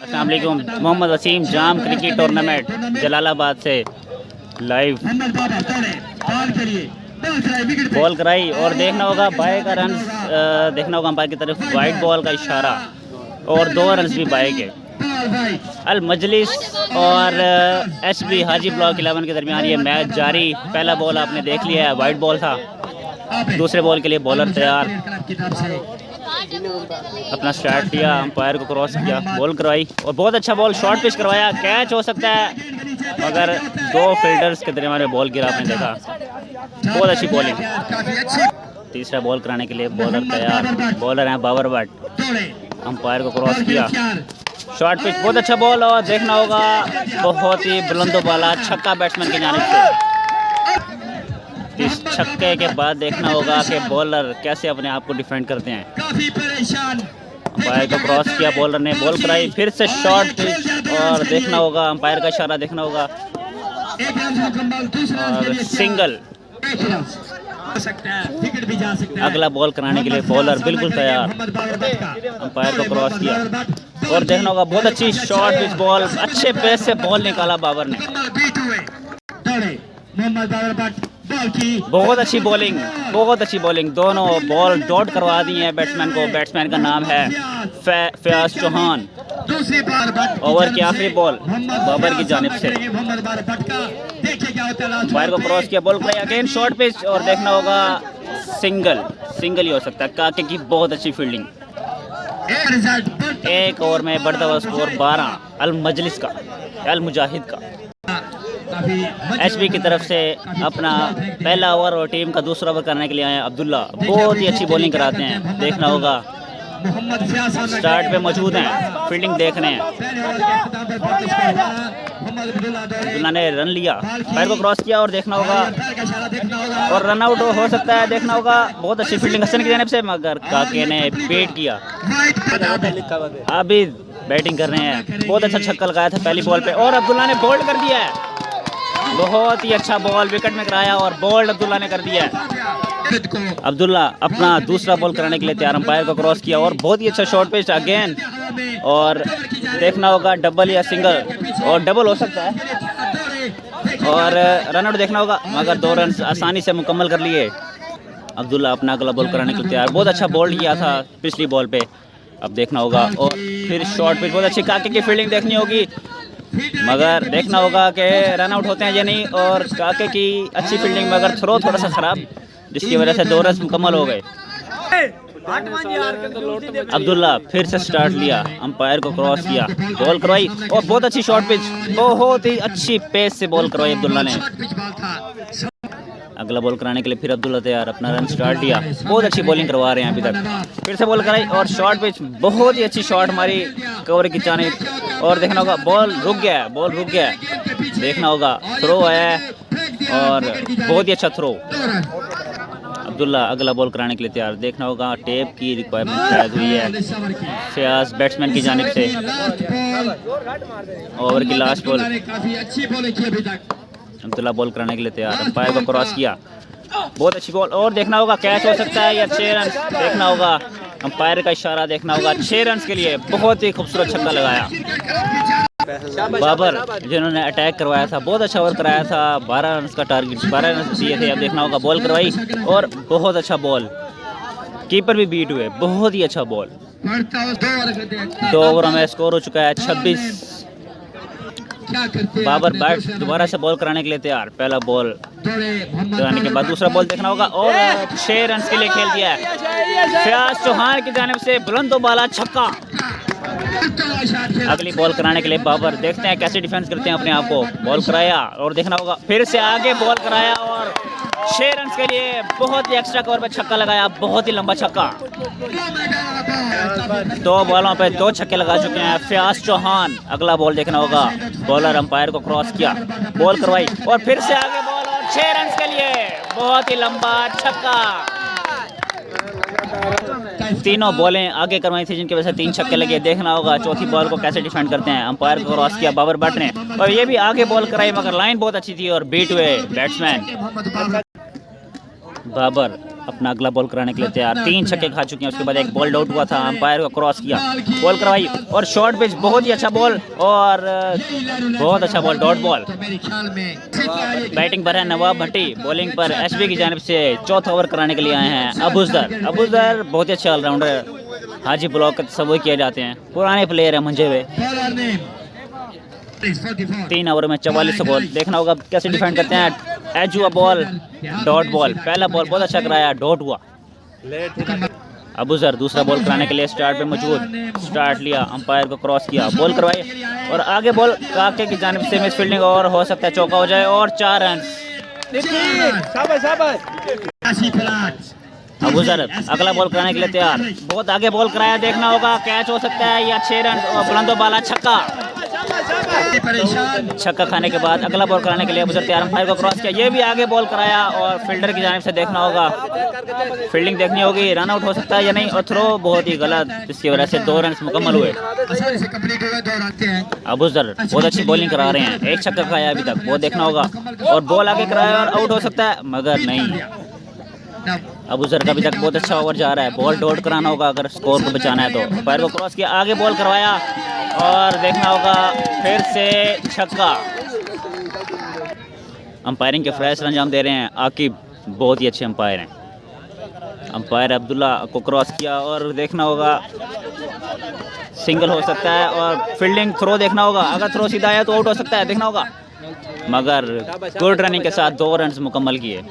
अस्सलाम वालेकुम। मोहम्मद वसीम जाम cricket tournament Jalalabad से लाइव बॉल कराई और देखना होगा बाई का रन, देखना होगा अंपायर की तरफ वाइट बॉल का इशारा और 2 रन भी बाई के। अल मजलिस और एसबी हाजी ब्लॉक 11 के दरमियान ये मैच जारी। पहला बॉल आपने देख लिया है, वाइट बॉल था। दूसरे बॉल के लिए बॉलर तैयार, अपना स्टार्ट किया, अंपायर को क्रॉस किया, बॉल करवाई और बहुत अच्छा बॉल शॉर्ट पिच करवाया। कैच हो सकता है मगर 2 फील्डर्स के दरमियान में बॉल गिरा, आपने देखा। बहुत अच्छी बॉलिंग। तीसरा बॉल कराने के लिए बॉलर तैयार, बॉलर हैं बाबर भट्ट। अंपायर को क्रॉस किया, शॉर्ट पिच, बहुत अच्छा बॉल और देखना होगा बहुत ही बुलंदो बाला छक्का बैट्समैन की जानिब से। इस छक्के के बाद देखना होगा कि बॉलर कैसे अपने आप को डिफेंड करते हैं। अंपायर को क्रॉस किया, बॉलर ने बॉल कराई, फिर से शॉर्ट पिच और देखना होगा अंपायर का इशारा, देखना होगा और सिंगल। अगला बॉल कराने के लिए बॉलर बिल्कुल तैयार, अंपायर को क्रॉस किया और देखना होगा बहुत अच्छी शॉर्ट पिच बॉल, अच्छे पेस से बॉल निकाला बाबर ने। बहुत अच्छी बॉलिंग, बहुत अच्छी बॉलिंग। दोनों बॉल डॉट करवा दी है बैट्समैन को। बैट्समैन का नाम है फयाज चौहान। ओवर की आखिरी बॉल बाबर की जानिब से, अंपायर को क्रॉस किया, बॉल कराई, अगेन शॉर्ट पिच और देखना होगा सिंगल। सिंगल ही हो सकता है। काके की बहुत अच्छी फील्डिंग। एक ओवर में बढ़ता हुआ स्कोर 12 अल मजलिस का, अल मुजाहिद का। एचपी की तरफ से अपना पहला ओवर और टीम का दूसरा ओवर करने के लिए आए अब्दुल्ला। बहुत ही अच्छी बॉलिंग कराते हैं, देखना होगा स्टार्ट पे मौजूद हैं, फील्डिंग देख रहे हैं। अब्दुल्ला ने रन लिया, पैर को क्रॉस किया और देखना होगा और रन आउट हो सकता है, देखना होगा। बहुत अच्छी फील्डिंग हसन की जानिब से मगर काके ने बेट किया। अभी बैटिंग कर रहे हैं, बहुत अच्छा छक्का लगाया था पहली बॉल पे और अब्दुल्ला ने बोल्ड कर दिया है। बहुत ही अच्छा बॉल विकेट में कराया और बोल्ड अब्दुल्ला ने कर दिया है। अब्दुल्ला अपना दूसरा बॉल कराने के लिए तैयार, अंपायर को क्रॉस किया और बहुत ही अच्छा शॉर्ट पिच अगेन और देखना होगा डबल या सिंगल और डबल हो सकता है और रन आउट देखना होगा मगर 2 रन आसानी से मुकम्मल कर लिए। अब्दुल्ला अपना अगला बॉल कराने के लिए तैयार, बहुत अच्छा बॉल किया था पिछली बॉल पे। अब देखना होगा और फिर शॉर्ट पिच, बहुत अच्छी काके की फील्डिंग देखनी होगी मगर देखना होगा कि रन आउट होते हैं या नहीं। और काके की अच्छी फील्डिंग मगर थ्रो थोड़ा सा ख़राब, जिसकी वजह से 2 रन मुकम्मल हो गए। अब्दुल्ला फिर से स्टार्ट लिया, अंपायर को क्रॉस किया, बॉल करवाई और बहुत अच्छी शॉर्ट पिच, बहुत ही अच्छी पेस से बॉल करवाई अब्दुल्ला ने। अगला बॉल कराने के लिए फिर अब्दुल्ला तैयार, अपना रन स्टार्ट दिया, बहुत अच्छी बॉलिंग करवा रहे हैं अभी तक। फिर से बॉल कराई और शॉर्ट पिच, बहुत ही अच्छी शॉट मारी कवर की जानिब और देखना होगा बॉल रुक गया है, बॉल रुक गया है, देखना होगा थ्रो है और बहुत ही अच्छा थ्रो। अब्दुल्ला अगला बॉल कराने के लिए तैयार, देखना होगा टेप की रिक्वायरमेंट शायद हुई है फयाज बैट्समैन की जानिब से। ओवर की लास्ट बॉल, अब्दुल्ला बॉल कराने के लिए तैयार, अंपायर को क्रॉस किया, बहुत अच्छी बॉल और देखना होगा कैच हो सकता है या 6 रन। देखना होगा अंपायर का इशारा, देखना होगा 6 रन के लिए। बहुत ही खूबसूरत छक्का लगाया बाबर जिन्होंने अटैक करवाया था, बहुत अच्छा ओवर कराया था। 12 रन का टारगेट, 12 रन दिए थे। अब देखना होगा बॉल करवाई और बहुत अच्छा बॉल, कीपर भी बीट हुए, बहुत ही अच्छा बॉल। 2 ओवरों में स्कोर हो चुका है 26। बाबर बैट दोबारा से बॉल कराने के लिए तैयार, पहला बॉल कराने के बाद दूसरा बॉल देखना होगा और 6 रन के लिए खेल दिया है फयाज चौहान की जानिब से, बुलंदो बाला छक्का। अगली बॉल कराने के लिए बाबर, देखते हैं कैसे डिफेंस करते हैं अपने आप को। बॉल कराया और देखना होगा फिर से आगे बॉल कराया और 6 रन के लिए बहुत ही एक्स्ट्रा कवर पे छक्का लगाया, बहुत ही लंबा छक्का। 2 बॉलों पे 2 छक्के लगा चुके हैं फयाज चौहान। अगला बॉल देखना होगा, बॉलर अंपायर को क्रॉस किया, बॉल करवाई और फिर से आगे बॉल और 6 रन के लिए बहुत ही लंबा छक्का। तीनों बॉलें आगे करवाई थी जिनकी वजह से 3 छक्के लगे। देखना होगा चौथी बॉल को कैसे डिफेंड करते हैं। अंपायर को क्रॉस किया बाबर भट्ट ने और ये भी आगे बॉल कराई मगर लाइन बहुत अच्छी थी और बीट हुए बैट्समैन। बाबर अपना अगला बॉल कराने के लिए तैयार। 3 छक्के खा चुके हैं, उसके बाद एक बॉल डाउट हुआ था, अंपायर को क्रॉस किया, बॉल करवाई और शॉर्ट पिच, बहुत ही अच्छा बॉल और बहुत अच्छा बॉल, डॉट बॉल। बैटिंग पर है नवाब भट्टी, बॉलिंग पर एसबी की जानिब से चौथा ओवर कराने के लिए आए हैं अबूजर बहुत ही अच्छा ऑलराउंडर, हाजी ब्लॉक का तस्वुर किए जाते हैं, पुराने प्लेयर है मंजे हुए। 3 ओवर में 44 बॉल, देखना होगा कैसे डिफेंड करते हैं। एज हुआ बॉल, डॉट बॉल, पहला बॉल बहुत अच्छा कराया, डॉट हुआ। अबूजर दूसरा बॉल कराने के लिए स्टार्ट पे मौजूद, स्टार्ट लिया, अंपायर को क्रॉस किया, बॉल करवाई और आगे बॉल काके की जानिब से मिस फील्डिंग और हो सकता है चौका हो जाए और 4 रन। अबूजर अगला बॉल कराने के लिए तैयार, बहुत आगे बॉल कराया, देखना होगा कैच हो सकता है या 6 रन और बुलंदो बाला छक्का। छक्का खाने के बाद अगला बॉल कराने के लिए अबूजर तैयार, अंपायर को क्रॉस किया, ये भी आगे बॉल कराया और फील्डर की जानिब से देखना होगा, फील्डिंग देखनी होगी, रन आउट हो सकता है या नहीं, और थ्रो बहुत ही गलत, जिसकी वजह से 2 रन मुकम्मल हुए। अबूजर बहुत अच्छी बॉलिंग करा रहे हैं, 1 छक्का खाया अभी तक, वो देखना होगा और बॉल आगे कराया और आउट हो सकता है मगर नहीं। अबूजर का अभी तक बहुत अच्छा ओवर जा रहा है, बॉल डॉट कराना होगा अगर स्कोर को बचाना है तो। अंपायर को क्रॉस किया, आगे बॉल करवाया और देखना होगा फिर से छक्का। अंपायरिंग के फ्रेश रन अंजाम दे रहे हैं आकिब, बहुत ही अच्छे अंपायर हैं। अंपायर अब्दुल्ला को क्रॉस किया और देखना होगा सिंगल हो सकता है और फील्डिंग थ्रो देखना होगा, अगर थ्रो सीधा आया तो आउट हो सकता है, देखना होगा मगर गुड रनिंग के साथ 2 रन मुकम्मल किए।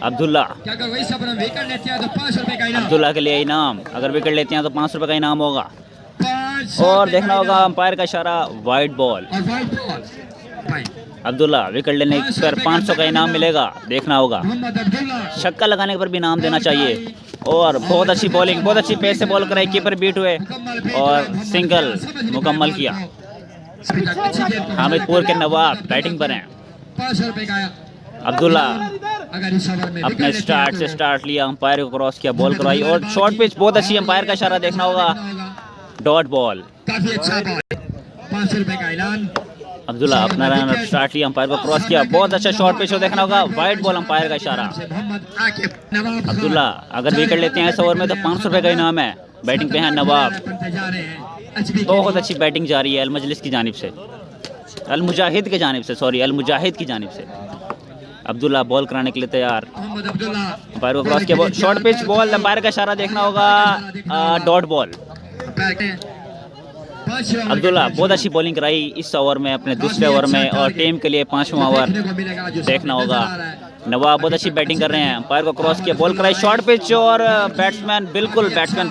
अब्दुल्ला के लिए इनाम, अगर विकेट लेते हैं तो 500 रुपये का इनाम होगा और देखना होगा अंपायर का इशारा, वाइड बॉल। अब्दुल्ला विकेट लेने पर 500 का इनाम मिलेगा, देखना होगा, छक्का लगाने पर भी इनाम देना चाहिए। और बहुत अच्छी बॉलिंग, बहुत अच्छी पेस से बॉल कराई, कीपर बीट हुए और सिंगल मुकम्मल किया। हामिदपुर के नवाब बैटिंग पर हैं। अब्दुल्ला अपने स्टार्ट लिया, अंपायर को क्रॉस किया, बॉल करवाई और शॉर्ट पिच, बहुत अच्छी, अंपायर का इशारा देखना होगा, डॉट बॉल। अब्दुल्ला अपना रन स्टार्ट लिया, अंपायर को क्रॉस किया, बहुत अच्छा शॉर्ट पिच हो, देखना होगा, वाइड बॉल, अंपायर का इशारा। अब्दुल्ला अगर विकेट लेते हैं इस ओवर में तो 500 रुपये का इनाम है। बैटिंग पे है नवाब, बहुत अच्छी बैटिंग जा रही है अल-मजलिस की जानिब से, अल-मुजाहिद की जानिब से। अब्दुल्ला बॉल कराने के लिए तैयार, अंपायर को क्रॉस किया, शॉर्ट पिच बॉल, अंपायर का इशारा देखना होगा, डॉट बॉल। अब्दुल्ला बहुत अच्छी बॉलिंग कराई इस ओवर में, अपने दूसरे ओवर में, और टीम के लिए 5वां ओवर, देखना होगा। नवाब बहुत अच्छी बैटिंग कर रहे हैं, अंपायर को क्रॉस किया, बॉल कराई, शॉर्ट पिच और बैट्समैन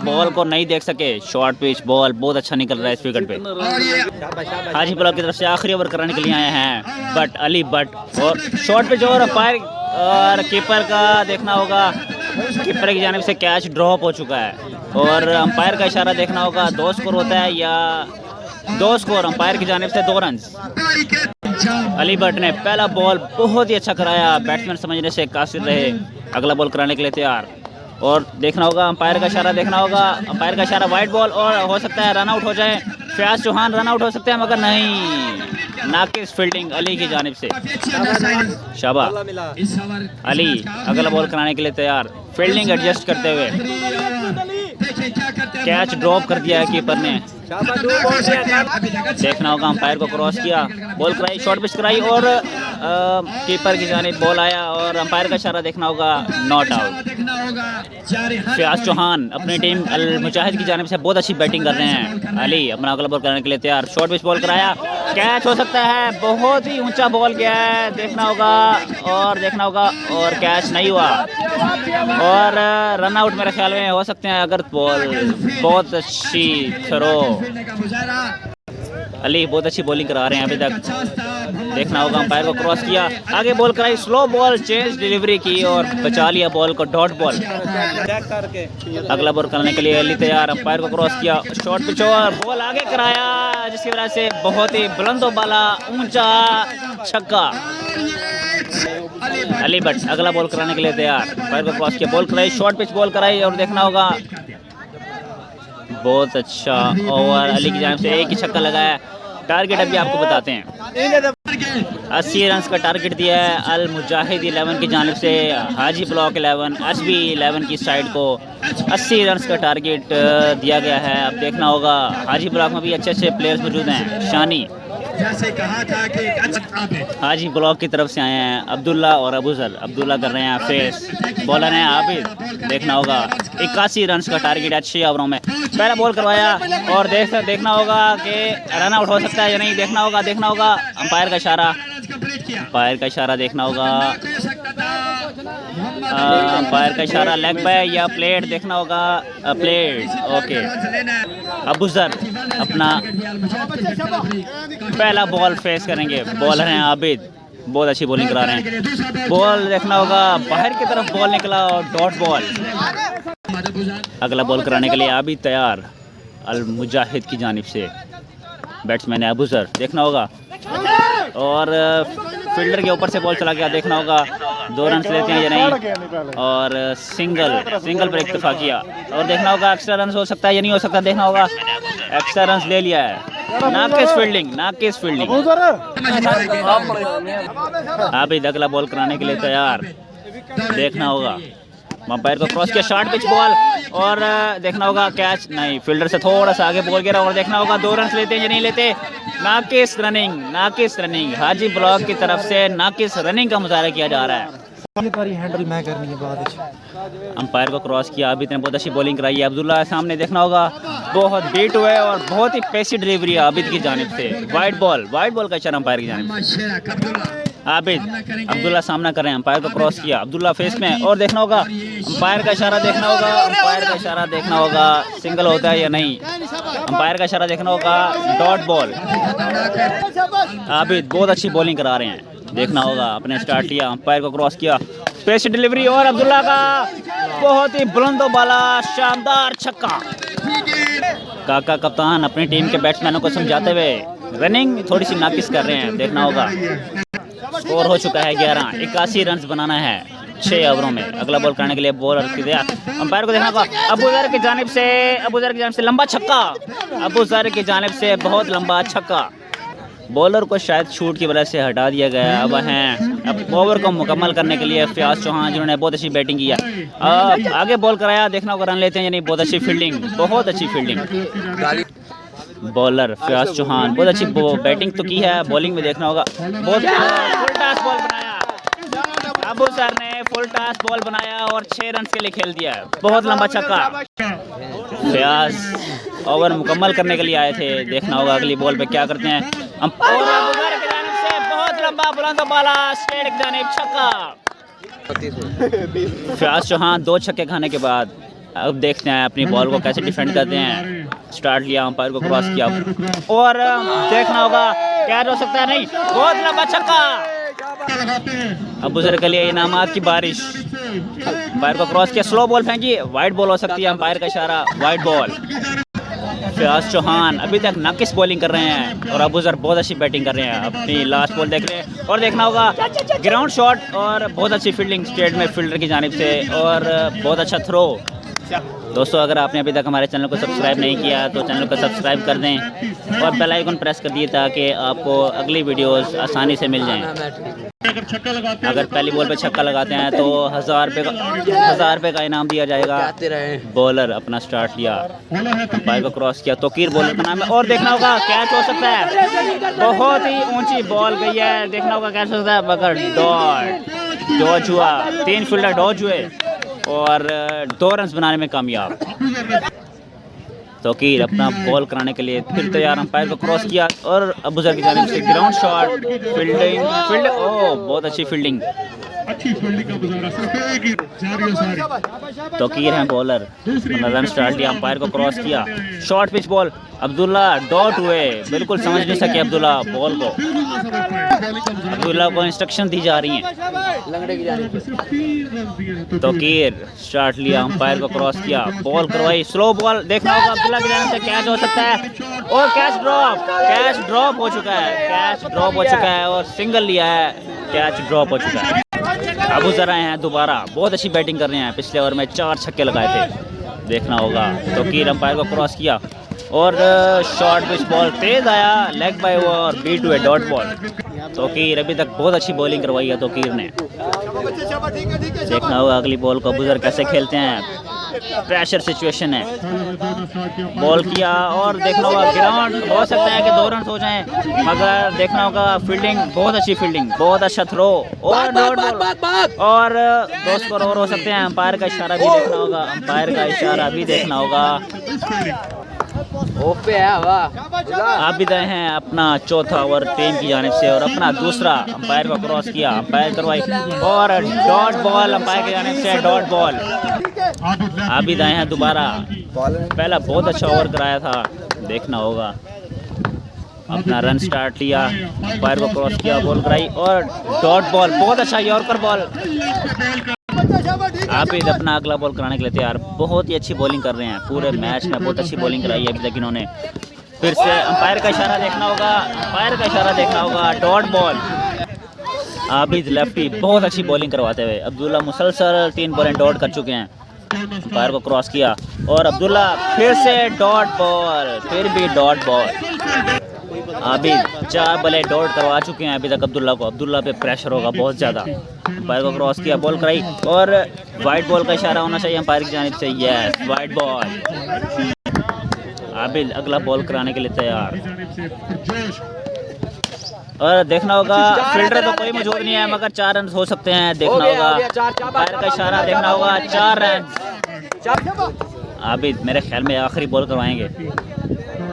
बॉल को नहीं देख सके, शॉर्ट पिच बॉल बहुत अच्छा निकल रहा है इस विकेट पे। हाजी ब्लॉक की तरफ से आखिरी ओवर कराने के लिए आए हैं अली भट्ट, और शॉर्ट पिच और अंपायर और कीपर का देखना होगा, कीपर की जानिब से कैच ड्रॉप हो चुका है और अंपायर का इशारा देखना होगा, 2 स्कोर होता है या 2 स्कोर, अंपायर की जानिब से 2 रन। अली भट्ट ने पहला बॉल बहुत ही अच्छा कराया, बैट्समैन समझने से कासिर रहे, अगला बॉल कराने के लिए तैयार और देखना होगा, अंपायर का इशारा देखना होगा, अंपायर का इशारा, वाइड बॉल और हो सकता है रन आउट हो जाए, फयाज चौहान रन आउट हो सकते हैं मगर नहीं, नाकिस फील्डिंग अली की जानिब से। शाबा अली अगला बॉल कराने के लिए तैयार, फील्डिंग एडजस्ट करते हुए, कैच ड्रॉप कर दिया है कीपर ने, देखना होगा, अंपायर को क्रॉस किया, बॉल कराई, शॉर्ट पिच कराई और कीपर की जानिब बॉल आया और अंपायर का इशारा देखना होगा, नॉट आउट। फयाज चौहान अपनी टीम अल-मुजाहिद की जानिब से बहुत अच्छी बैटिंग कर रहे हैं। अली अपना अगला बॉल कराने के लिए तैयार, शॉर्ट पिच बॉल कराया, कैच हो सकता है, बहुत ही ऊंचा बॉल गया है, देखना होगा और कैच नहीं हुआ और रन आउट मेरे ख्याल में हो सकते हैं अगर बॉल बहुत अच्छी थ्रो। अली बहुत अच्छी बॉलिंग करा रहे हैं अभी तक, देखना होगा, अंपायर को क्रॉस किया, आगे बॉल कराई, स्लो बॉल, चेंज डिलीवरी की और बचा लिया बॉल को, डॉट बॉल। अगला बॉल करने के लिए अली तैयार, अंपायर को क्रॉस किया, शॉर्ट पिच और बॉल आगे कराया, जिसकी वजह से बहुत ही बुलंदो बाला ऊंचा छक्का। अली भट्ट अगला बॉल कराने के लिए तैयार, अंपायर को क्रॉस किया, बॉल कराई, शॉर्ट पिच बॉल कराई और देखना होगा, बहुत अच्छा ओवर अली की जानिब से, एक ही छक्का लगाया। टारगेट अभी आपको बताते हैं। 80 रन का टारगेट दिया है अल मुजाहिद 11 की जानिब से। हाजी ब्लॉक 11 HB 11 की साइड को 80 रन का टारगेट दिया गया है। अब देखना होगा, हाजी ब्लॉक में भी अच्छे अच्छे प्लेयर्स मौजूद हैं। शानी जैसे कहा था कि हाजी ब्लॉक की तरफ से आए हैं अब्दुल्ला और अबूजर। अब्दुल्ला कर रहे हैं फेस, बॉलर हैं आबिद। देखना होगा 81 रन का टारगेट है 6 ओवरों में। पहला बॉल करवाया और देखना होगा कि रन आउट हो सकता है या नहीं। देखना होगा अंपायर का इशारा, देखना होगा अंपायर का इशारा लेग बाय या प्लेट। देखना होगा प्लेट। ओके, अबूजर अपना पहला बॉल फेस करेंगे। बॉलर हैं आबिद, बहुत अच्छी बॉलिंग करा रहे हैं। बॉल देखना होगा बाहर की तरफ बॉल निकला और डॉट बॉल। अगला बॉल कराने के लिए आबिद तैयार अल मुजाहिद की जानिब से। बैट्समैन है अबूजर। देखना होगा और फील्डर के ऊपर से बॉल चला गया। देखना होगा 2 रन लेते हैं या नहीं, और सिंगल पर इक्तफा किया। और देखना होगा एक्स्ट्रा रन हो सकता है या नहीं हो सकता। देखना होगा एक्स्ट्रा रन ले लिया है। नाकिस फील्डिंग। आबिद अगला बॉल कराने के लिए तैयार। देखना होगा अंपायर को क्रॉस किया, शॉर्ट पिच बॉल, और देखना होगा कैच नहीं, फील्डर से थोड़ा सा आगे बॉल गिरा। और देखना होगा 2 रन लेते हैं या नहीं लेते। नाकिस रनिंग हाजी ब्लॉक की तरफ से नाकिस रनिंग का मुजाहरा किया जा रहा है। हैंडल मैं करनी है बाद। अंपायर को क्रॉस किया, आबिद ने बहुत अच्छी बॉलिंग कराई है। अब्दुल्ला सामने देखना होगा, बहुत बीट हुए और बहुत ही पेसी डिलीवरी है आबिद की जानिब से। वाइड बॉल का इशारा अंपायर की जानिब से। आबिद अब्दुल्ला सामना कर रहे हैं, अंपायर को क्रॉस किया, अब्दुल्ला फेस में। और देखना होगा अंपायर का इशारा, देखना होगा सिंगल होता है या नहीं। अंपायर का इशारा देखना होगा डॉट बॉल। आबिद बहुत अच्छी बॉलिंग करा रहे हैं। देखना होगा, अपने स्टार्ट लिया, अंपायर को क्रॉस किया, पेस डिलीवरी, और अब्दुल्ला का बहुत ही बुलंद बाला शानदार छक्का। काका कप्तान अपनी टीम के बैट्समैनों को समझाते हुए रनिंग थोड़ी सी नाकिस कर रहे हैं। देखना होगा स्कोर हो चुका है 11, 81 रन बनाना है 6 ओवरों में। अगला बॉल करने के लिए बॉलर की दिया, अंपायर को देखना होगा अबूजर की जानिब से लंबा छक्का। अबूजर की जानिब से बहुत लंबा छक्का। बॉलर को शायद शूट की वजह से हटा दिया गया। अब ओवर को मुकम्मल करने के लिए फयाज चौहान, जिन्होंने बहुत अच्छी बैटिंग की है, आगे बॉल कराया। देखना होगा रन लेते हैं यानी। बहुत अच्छी फील्डिंग। बॉलर फयाज चौहान बहुत अच्छी बैटिंग तो की है, बॉलिंग में देखना होगा बहुत फुल टॉस बॉल बनाया। अबू सर ने फुल टॉस बॉल बनाया और 6 रन के लिए खेल दिया है। बहुत लंबा छक्का। फयाज ओवर मुकम्मल करने के लिए आए थे। देखना होगा अगली बॉल पे क्या करते हैं। और अबूजर की जानिब से बहुत लंबा बुलंद बाला स्ट्रेट की जानिब छक्का। फयाज चौहान 2 छक्के खाने के बाद अब देखते हैं अपनी बॉल को कैसे डिफेंड करते हैं। स्टार्ट लिया, अंपायर को क्रॉस किया, और देखना होगा कैच हो सकता है नहीं। बहुत लंबा छक्का। अबूजर के लिए इनामात की बारिश। अंपायर को क्रॉस किया, स्लो बॉल फेंकी, वाइड बॉल हो सकती है। अंपायर का इशारा वाइड बॉल। फयाज चौहान अभी तक नाकिस बॉलिंग कर रहे हैं और अबूजर बहुत अच्छी बैटिंग कर रहे हैं। अपनी लास्ट बॉल देख रहे हैं और देखना होगा ग्राउंड शॉट और बहुत अच्छी फील्डिंग स्ट्रेट में फील्डर की जानिब से, और बहुत अच्छा थ्रो। दोस्तों, अगर आपने अभी तक हमारे चैनल को सब्सक्राइब नहीं किया तो चैनल को सब्सक्राइब कर दें और बेल आइकन प्रेस कर दिए ताकि आपको अगली वीडियोस आसानी से मिल जाएं। अगर पहली बॉल पे छक्का लगाते हैं तो 1000 रुपये का इनाम दिया जाएगा। बॉलर अपना स्टार्ट लिया, अंपायर को क्रॉस किया, तोकीर बॉलर का नाम है। और देखना होगा कैच हो सकता है, बहुत ही ऊंची बॉल गई है। देखना होगा कैच हो सकता है, मगर डॉज हुआ। 3 फील्डर डॉज हुए और 2 रन बनाने में कामयाब। तोकीर अपना बॉल कराने के लिए फिर तैयार, अंपायर को क्रॉस किया और अबूजर की जानिब से ग्राउंड शॉट, फील्ड ओह बहुत अच्छी फील्डिंग। तोकीर हैं बॉलर, रन स्टार्ट लिया, अंपायर को क्रॉस किया, short pitch ball, Abdullah dot हुए, बिल्कुल समझ नहीं सके अब्दुल्ला बॉल को। अब्दुल्ला को इंस्ट्रक्शन दी जा रही हैं। तोकीर स्टार्ट लिया, अंपायर को क्रॉस किया, बॉल करवाई, स्लो बॉल। देखना होगा अब्दुल्ला की जानिब से कैच हो सकता है और कैच ड्रॉप हो चुका है और सिंगल लिया है, कैच ड्रॉप हो चुका है। अबूजर आए हैं दोबारा, बहुत अच्छी बैटिंग कर रहे हैं, पिछले ओवर में 4 छक्के लगाए थे। देखना होगा तोकीर अंपायर को क्रॉस किया, और शॉर्ट पिच बॉल तेज आया, लेग बाय हुआ और बीट हुए डॉट बॉल। तोकीर अभी तक बहुत अच्छी बॉलिंग करवाई है तोकीर ने। देखना होगा अगली बॉल को अबूजर कैसे खेलते हैं। प्रेशर सिचुएशन है, बॉल किया और देखना होगा ग्राउंड हो सकता है कि 2 रन हो जाएं, मगर देखना होगा फील्डिंग, बहुत अच्छी फील्डिंग, बहुत अच्छा थ्रो और डॉट बॉल और 2 स्कोर और हो सकते हैं। अंपायर का इशारा भी देखना होगा, अंपायर का इशारा भी देखना होगा। आबिद आए हैं अपना चौथा ओवर टीम की जानिब से और अपना दूसरा अंपायर को क्रॉस किया, अंपायर करवाई और डॉट बॉल अंपायर की जानिब से डॉट बॉल। आबिद आए हैं दोबारा, पहला बहुत अच्छा ओवर कराया था, देखना होगा। अपना रन स्टार्ट लिया, अंपायर को क्रॉस किया, बॉल कराई और डॉट बॉल, बहुत अच्छा यॉर्कर बॉल। आबिद अपना अगला बॉल कराने के लिए तैयार, बहुत ही अच्छी बॉलिंग कर रहे हैं, पूरे मैच में बहुत अच्छी बॉलिंग कराई है अभी तक इन्होंने। फिर से अंपायर का इशारा देखना होगा, अंपायर का इशारा देखना होगा, डॉट बॉल। आबिद लेफ्टी बहुत अच्छी बॉलिंग करवाते हुए, अब्दुल्ला मुसलसल 3 बॉलें डॉट कर चुके हैं। अंपायर को क्रॉस किया और अब्दुल्ला फिर से डॉट बॉल, फिर भी डॉट बॉल। आबिद 4 बॉलें डॉट करवा चुके हैं अभी तक अब्दुल्ला को, अब्दुल्ला पे प्रेशर होगा बहुत ज़्यादा। अंपायर को क्रॉस किया, बॉल कराई और वाइट बॉल का इशारा होना चाहिए अंपायर की जानिब से, यस वाइट बॉल। आबिद अगला बॉल कराने के लिए तैयार और देखना होगा फील्डर तो कोई मौजूद नहीं है, मगर 4 रन हो सकते हैं, देखना होगा अंपायर का इशारा देखना होगा, 4 रन। आबिद मेरे ख्याल में आखिरी बॉल करवाएंगे।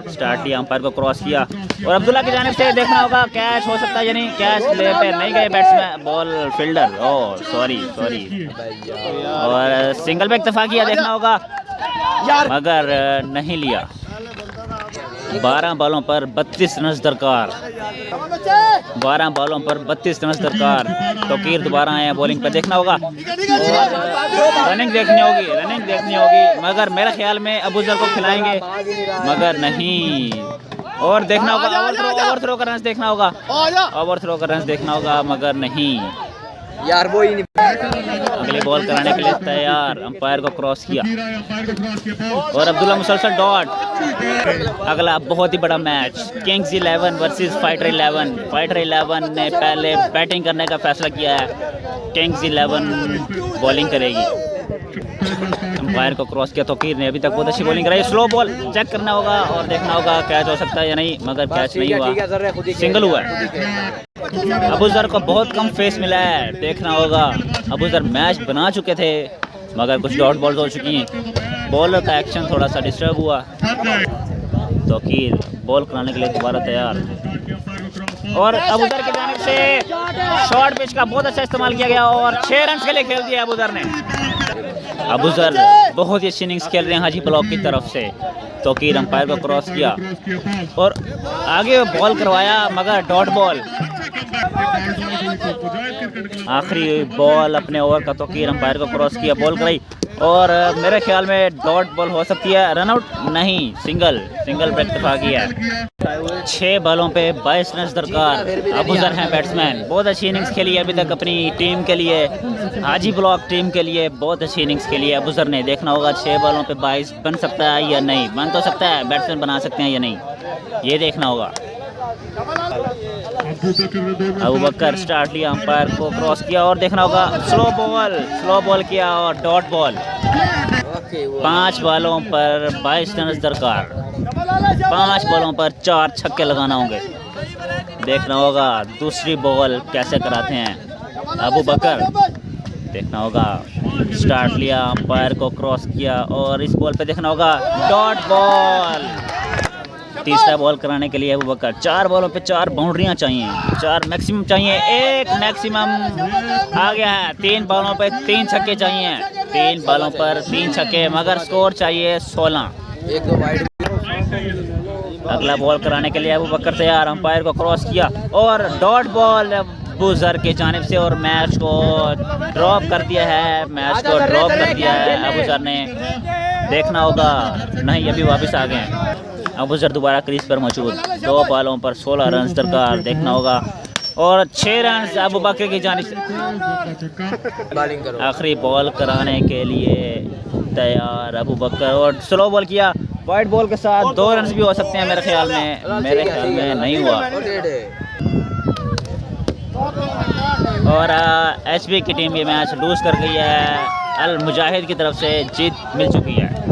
स्टार्ट किया, अंपायर को क्रॉस किया और अब्दुल्ला की जानिब से देखना होगा कैच हो सकता है या नहीं, कैच ले पे नहीं गए batsman, ball fielder, oh sorry और सिंगल पे इत्तेफाक किया, देखना होगा मगर नहीं लिया। 12 बॉलों पर 32 रन दरकार, 12 बॉलों पर 32 रन दरकार। तोकीर दोबारा आए हैं बॉलिंग पर, देखना होगा रनिंग देखनी होगी, मगर मेरे ख्याल में अबूजर को खिलाएंगे मगर नहीं। और देखना होगा ओवर थ्रो का रन देखना होगा, ओवर थ्रो का रन देखना होगा मगर नहीं यार, वो ही नहीं। अगली बॉल कराने के लिए तैयार, अंपायर को क्रॉस किया और अब्दुल्ला मुसलसल डॉट। अगला बहुत ही बड़ा match, Kings 11 versus fighter 11। Fighter 11 ने पहले बैटिंग करने का फैसला किया है, किंग्स 11 बॉलिंग करेगी। अंपायर को क्रॉस किया तोकीर ने, अभी तक बहुत अच्छी बॉलिंग कराई, स्लो बॉल चेक करना होगा और देखना होगा कैच हो सकता है या नहीं, मगर कैच नहीं हुआ, सिंगल हुआ है। अबूजर को बहुत कम फेस मिला है, देखना होगा। अबूजर मैच बना चुके थे मगर कुछ डॉट बॉल्स हो चुकी हैं, बॉलर का एक्शन थोड़ा सा डिस्टर्ब हुआ। तोकीर बॉल कराने के लिए दोबारा तैयार और अबूजर की जानिब से शॉर्ट पिच का बहुत अच्छा इस्तेमाल किया गया और 6 रन के लिए खेल दिया अबूजर ने। अबूजर बहुत ही अच्छी इनिंग्स खेल रहे हैं हाजी ब्लॉक की तरफ से। तोकीर अंपायर को क्रॉस किया और आगे बॉल करवाया मगर डॉट बॉल। आखिरी बॉल अपने ओवर का तोकीर अंपायर को क्रॉस किया, बॉल कराई और मेरे ख्याल में डॉट बॉल हो सकती है, रन आउट नहीं, सिंगल पे इत्तेफाक किया है। 6 बॉलों पे 22 रन दरकार। अबूजर हैं बैट्समैन, बहुत अच्छी इनिंग्स खेली है अभी तक अपनी टीम के लिए, हाजी ब्लॉक टीम के लिए बहुत अच्छी इनिंग्स खेली है अबूजर ने। देखना होगा 6 बॉलों पे 22 बन सकता है या नहीं, बन तो सकता है, बैट्समैन बना सकते हैं या नहीं, ये देखना होगा। अबू बकर स्टार्ट लिया, अंपायर को क्रॉस किया और देखना होगा स्लो बॉल किया और डॉट बॉल। 5 बॉलों पर 22 रन दरकार, 5 बॉलों पर 4 छक्के लगाना होंगे। देखना होगा दूसरी बॉल कैसे कराते हैं अबू बकर, देखना होगा। स्टार्ट लिया, अंपायर को क्रॉस किया और इस बॉल पे देखना होगा डॉट बॉल। तीसरा बॉल कराने के लिए अबू बकर, 4 बॉलों पे 4 बाउंड्रियां चाहिए, 4 मैक्सिमम चाहिए, 1 मैक्सिमम आ गया है। 3 बॉलों पे 3 छक्के चाहिए, 3 बॉलों पर 3 छक्के, मगर स्कोर चाहिए 16। अगला बॉल कराने के लिए अबू बकर तैयार, अंपायर को क्रॉस किया और डॉट बॉल अबूजर की जानिब से और मैच को ड्रॉप कर दिया है, अबूजर ने। देखना होगा नहीं, अभी वापस आ गए। अबूजर दोबारा क्रीज पर मौजूद, 2 बॉलों पर 16 रन दरकार, देखना होगा और 6 रन अबू बकर की जानिब से। आखिरी बॉल कराने के लिए तैयार अबू बकर और स्लो बॉल किया वाइट बॉल के साथ 2 रन भी हो सकते हैं मेरे ख्याल में नहीं हुआ। और एचपी की टीम ये मैच लूज कर गई है। अल मुजाहिद की तरफ से जीत मिल चुकी है।